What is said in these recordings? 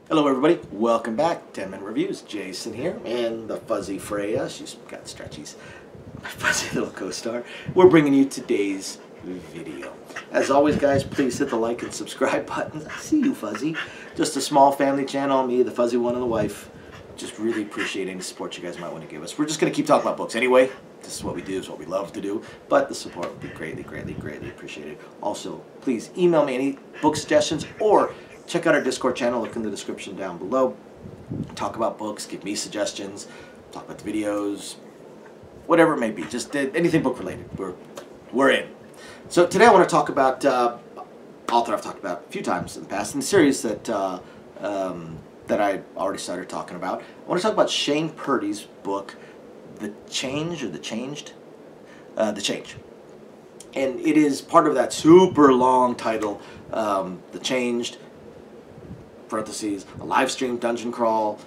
Hello everybody, welcome back. 10-minute reviews. Jason here, and the fuzzy Freya. She's got stretchies. My fuzzy little co-star. We're bringing you today's video. As always, guys, please hit the like and subscribe buttons. I see you, Fuzzy. Just a small family channel, me, the fuzzy one, and the wife. Just really appreciate any support you guys might want to give us. We're just going to keep talking about books anyway. This is what we do, is what we love to do. But the support would be greatly, greatly, greatly appreciated. Also, please email me any book suggestions or check out our Discord channel. Look in the description down below. Talk about books, give me suggestions, talk about the videos, whatever it may be. Just anything book related. We're in. So today I want to talk about author I've talked about a few times in the past in the series that that I already started talking about. I want to talk about Shane Purdy's book, The Change, or The Changed? The Change. And it is part of that super long title, The Changed, parentheses, a live stream dungeon crawl,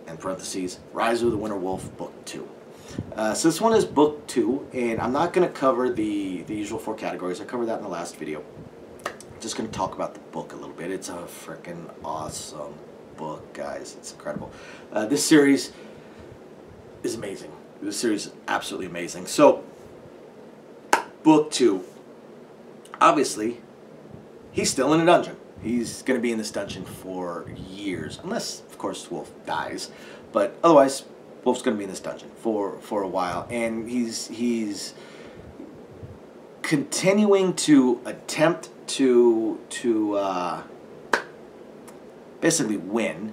and parentheses, Rise of the Winter Wolf, Book 2. So this one is Book 2, and I'm not going to cover the usual 4 categories. I covered that in the last video. I'm just going to talk about the book a little bit. It's a freaking awesome book, guys. It's incredible. This series is amazing. This series is absolutely amazing. So, Book 2, obviously, he's still in a dungeon. He's going to be in this dungeon for years, unless, of course, Wolf dies. But otherwise, Wolf's going to be in this dungeon for a while, and he's continuing to attempt to basically win.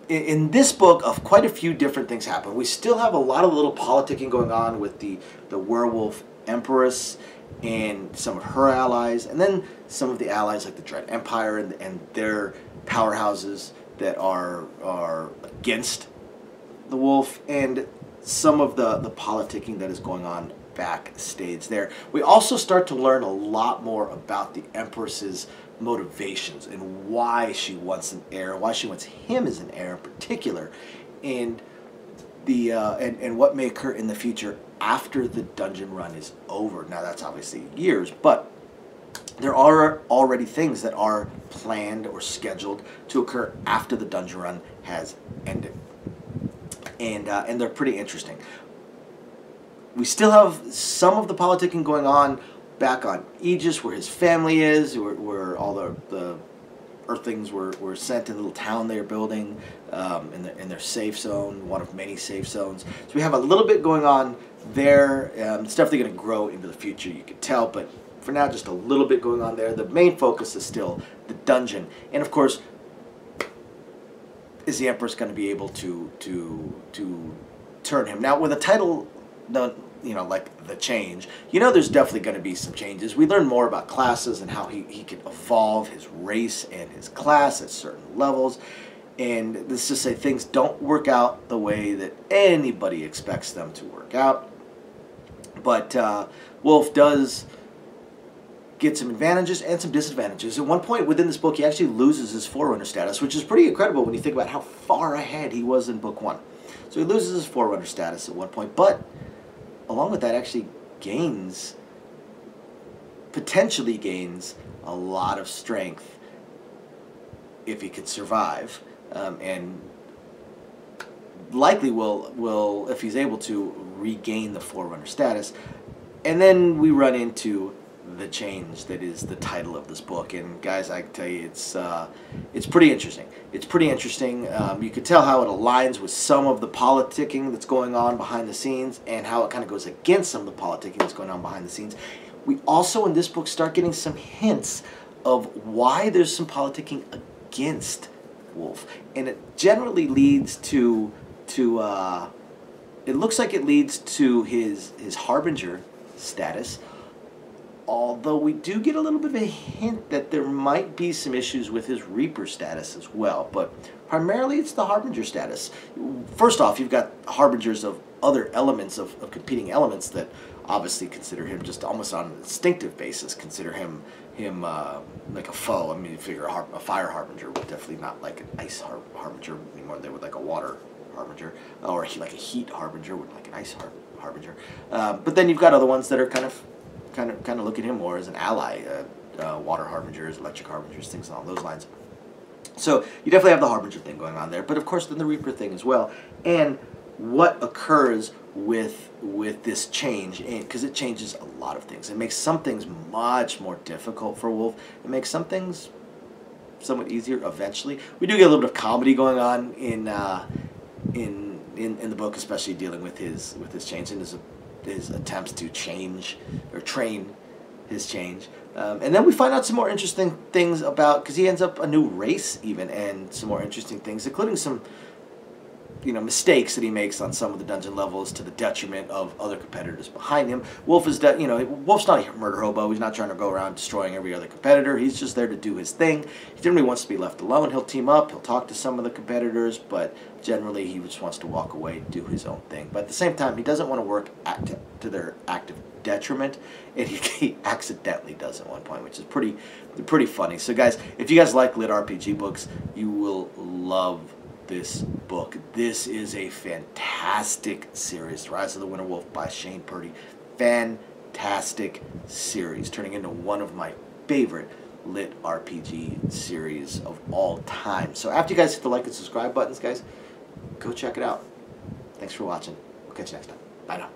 In this book, quite a few different things happen. We still have a lot of little politicking going on with the werewolf empress and some of her allies, and then some of the allies like the Dread Empire and their powerhouses that are against the wolf, and some of the politicking that is going on backstage there. We also start to learn a lot more about the Empress's motivations and why she wants an heir, why she wants him as an heir in particular, and the and what may occur in the future after the dungeon run is over. Now that's obviously years, but there are already things that are planned or scheduled to occur after the dungeon run has ended, and they're pretty interesting. We still have some of the politicking going on back on Aegis, where his family is, where all the Earthlings were sent to the little town they're building in their safe zone, one of many safe zones. So we have a little bit going on there. It's definitely going to grow into the future, you can tell, but for now, just a little bit going on there. The main focus is still the dungeon, and of course, is the Empress going to be able to turn him? Now, with a title, like The Change, there's definitely going to be some changes. We learn more about classes and how he can evolve his race and his class at certain levels. And let's just say things don't work out the way that anybody expects them to work out. But Wolf does get some advantages and some disadvantages. At one point within this book, he actually loses his Forerunner status, which is pretty incredible when you think about how far ahead he was in Book 1. So he loses his Forerunner status at one point, but along with that actually potentially gains a lot of strength if he could survive, and likely will, if he's able to, regain the Forerunner status. And then we run into The Change, that is the title of this book, and guys, I can tell you, it's pretty interesting. It's pretty interesting. You could tell how it aligns with some of the politicking that's going on behind the scenes, and how it kind of goes against some of the politicking that's going on behind the scenes. We also, in this book, start getting some hints of why there's some politicking against Wolf, and it generally leads to it looks like it leads to his Harbinger status. Although we do get a little bit of a hint that there might be some issues with his Reaper status as well. But primarily it's the Harbinger status. First off, you've got Harbingers of other elements, of competing elements, that obviously consider him, just almost on an instinctive basis, consider him like a foe. I mean, you figure a Fire Harbinger would definitely not like an Ice Harbinger anymore. They would like a Water Harbinger, or like a Heat Harbinger, would like an Ice Harbinger. But then you've got other ones that are kind of look at him more as an ally, Water Harbingers, Electric Harbingers, things along those lines. So you definitely have the Harbinger thing going on there, but of course then the Reaper thing as well. And what occurs with this change, because it changes a lot of things. It makes some things much more difficult for Wolf. It makes some things somewhat easier eventually. We do get a little bit of comedy going on in the book, especially dealing with his change and his attempts to change or train his change. And then we find out some more interesting things about, because he ends up a new race even, and some more interesting things, including some, mistakes that he makes on some of the dungeon levels to the detriment of other competitors behind him. Wolf is, Wolf's not a murder hobo. He's not trying to go around destroying every other competitor. He's just there to do his thing. He generally wants to be left alone. He'll team up. He'll talk to some of the competitors, but generally he just wants to walk away, do his own thing. But at the same time, he doesn't want to work to their active detriment, and he accidentally does at one point, which is pretty funny. So guys, if you guys like lit RPG books, you will love this book. This is a fantastic series. Rise of the Winter Wolf by Shane Purdy. Fantastic series, turning into one of my favorite lit RPG series of all time. So after you guys hit the like and subscribe buttons, guys, go check it out. Thanks for watching. We'll catch you next time. Bye now.